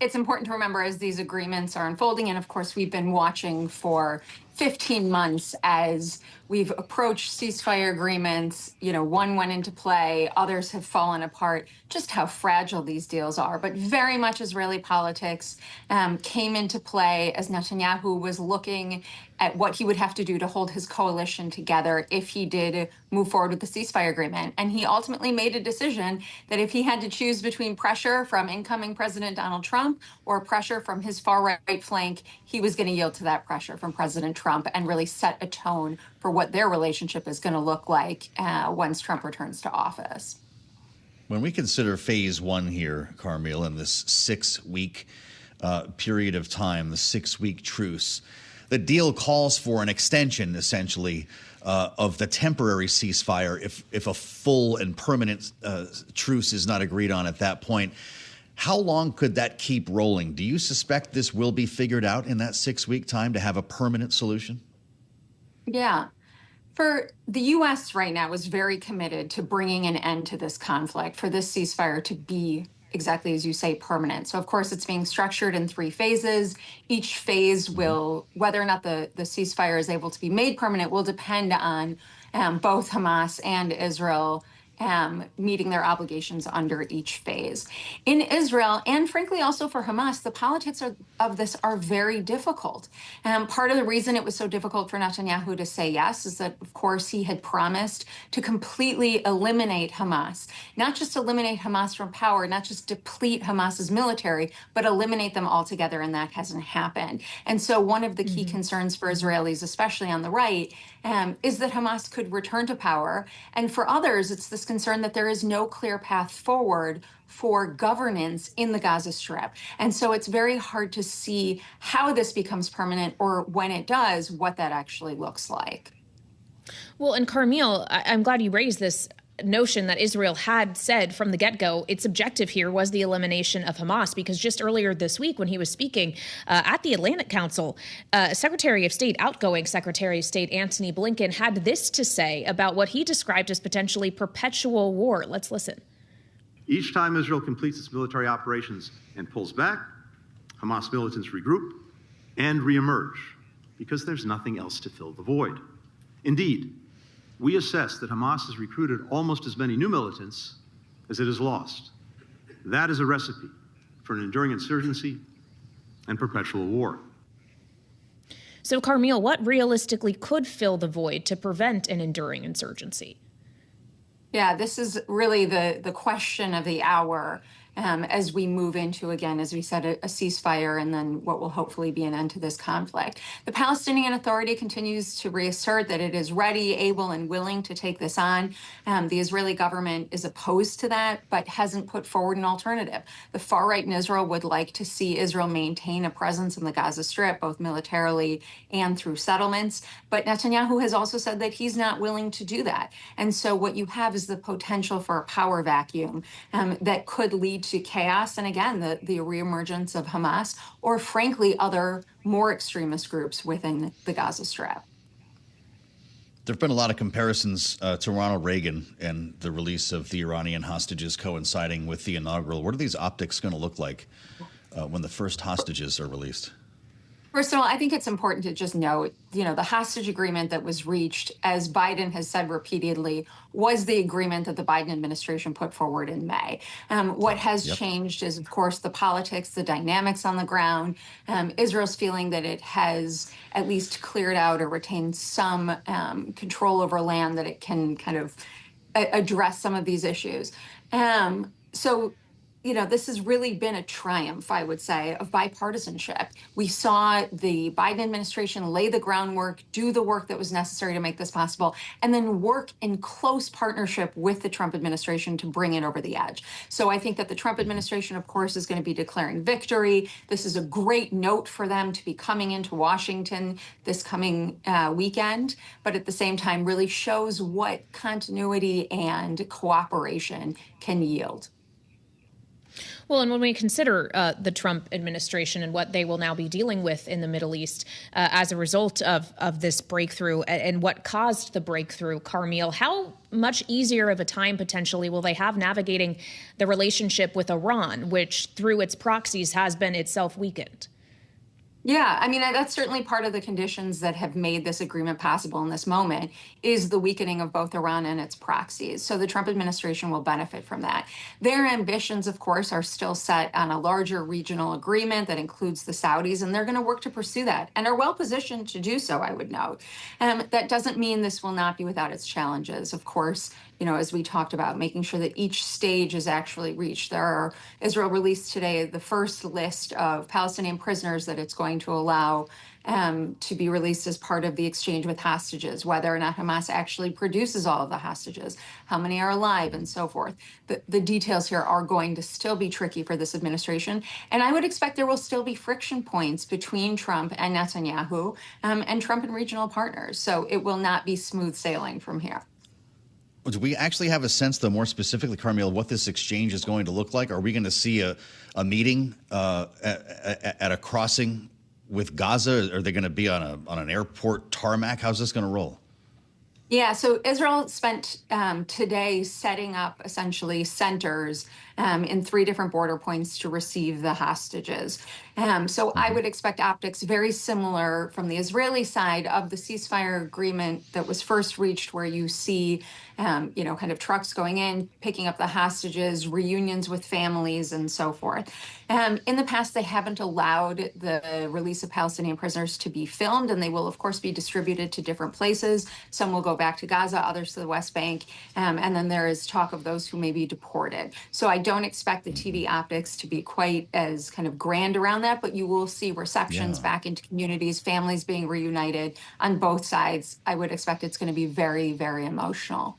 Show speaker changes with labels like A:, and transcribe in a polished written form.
A: it's important to remember as these agreements are unfolding, and of course we've been watching for 15 months as we've approached ceasefire agreements, one went into play, others have fallen apart, just how fragile these deals are. But very much Israeli politics came into play as Netanyahu was looking at what he would have to do to hold his coalition together if he did move forward with the ceasefire agreement. And he ultimately made a decision that if he had to choose between pressure from incoming President Donald Trump or pressure from his far-right flank, he was going to yield to that pressure from President Trump and really set a tone for what their relationship is going to look like once Trump returns to office.
B: When we consider phase one here, Carmiel, in this 6-week period of time, the 6-week truce, the deal calls for an extension, essentially, of the temporary ceasefire if a full and permanent truce is not agreed on at that point. How long could that keep rolling? Do you suspect this will be figured out in that 6-week time to have a permanent solution?
A: Yeah. For the U.S. right now is very committed to bringing an end to this conflict, for this ceasefire to be exactly as you say, permanent. So of course it's being structured in 3 phases. Each phase will, whether or not the ceasefire is able to be made permanent, will depend on both Hamas and Israel meeting their obligations under each phase. In Israel, and frankly also for Hamas, the politics of this are very difficult. Part of the reason it was so difficult for Netanyahu to say yes is that, of course, he had promised to completely eliminate Hamas, not just eliminate Hamas from power, not just deplete Hamas's military, but eliminate them altogether, and that hasn't happened. And so one of the key concerns for Israelis, especially on the right, is that Hamas could return to power. And for others, it's this concern that there is no clear path forward for governance in the Gaza Strip. And so it's very hard to see how this becomes permanent, or when it does, what that actually looks like.
C: Well, and Carmiel, I'm glad you raised this notion that Israel had said from the get-go its objective here was the elimination of Hamas, because just earlier this week when he was speaking at the Atlantic Council, outgoing Secretary of State Antony Blinken had this to say about what he described as potentially perpetual war. Let's listen.
D: Each time Israel completes its military operations and pulls back, Hamas militants regroup and reemerge because there's nothing else to fill the void. Indeed, we assess that Hamas has recruited almost as many new militants as it has lost. That is a recipe for an enduring insurgency and perpetual war.
C: So, Carmiel, what realistically could fill the void to prevent an enduring insurgency?
A: Yeah, this is really the question of the hour as we move into, again, as we said, a ceasefire and then what will hopefully be an end to this conflict. The Palestinian Authority continues to reassert that it is ready, able, and willing to take this on. The Israeli government is opposed to that, but hasn't put forward an alternative. The far right in Israel would like to see Israel maintain a presence in the Gaza Strip, both militarily and through settlements. But Netanyahu has also said that he's not willing to do that. And so what you have is the potential for a power vacuum that could lead to chaos and, again, the reemergence of Hamas, or frankly other more extremist groups within the Gaza Strip.
B: There have been a lot of comparisons to Ronald Reagan and the release of the Iranian hostages coinciding with the inaugural. What are these optics going to look like when the first hostages are released?
A: First of all, I think it's important to just note, the hostage agreement that was reached, as Biden has said repeatedly, was the agreement that the Biden administration put forward in May. What has changed is, of course, the politics, the dynamics on the ground. Israel's feeling that it has at least cleared out or retained some control over land that it can kind of address some of these issues. This has really been a triumph, I would say, of bipartisanship. We saw the Biden administration lay the groundwork, do the work that was necessary to make this possible, and then work in close partnership with the Trump administration to bring it over the edge. So I think that the Trump administration, of course, is going to be declaring victory. This is a great note for them to be coming into Washington this coming weekend, but at the same time really shows what continuity and cooperation can yield.
C: Well, and when we consider the Trump administration and what they will now be dealing with in the Middle East as a result of this breakthrough and what caused the breakthrough, Carmiel, how much easier of a time potentially will they have navigating the relationship with Iran, which through its proxies has been itself weakened?
A: Yeah, I mean, that's certainly part of the conditions that have made this agreement possible in this moment is the weakening of both Iran and its proxies. So the Trump administration will benefit from that. Their ambitions, of course, are still set on a larger regional agreement that includes the Saudis, and they're going to work to pursue that and are well positioned to do so, I would note. That doesn't mean this will not be without its challenges. Of course, as we talked about, making sure that each stage is actually reached. Israel released today the first list of Palestinian prisoners that it's going to allow to be released as part of the exchange with hostages, whether or not Hamas actually produces all of the hostages, how many are alive, and so forth. The details here are going to still be tricky for this administration. And I would expect there will still be friction points between Trump and Netanyahu and Trump and regional partners. So it will not be smooth sailing from here.
B: Do we actually have a sense, though, more specifically, Carmiel, what this exchange is going to look like? Are we going to see a meeting at a crossing with Gaza? Are they going to be on an airport tarmac? How's this going to roll?
A: Yeah, so Israel spent today setting up essentially centers in 3 different border points to receive the hostages. So I would expect optics very similar from the Israeli side of the ceasefire agreement that was first reached, where you see, kind of trucks going in, picking up the hostages, reunions with families, and so forth. In the past, they haven't allowed the release of Palestinian prisoners to be filmed, and they will, of course, be distributed to different places. Some will go back to Gaza, others to the West Bank, and then there is talk of those who may be deported. So I don't expect the TV optics to be quite as kind of grand around that, but you will see receptions back into communities, families being reunited on both sides. I would expect it's going to be very, very emotional.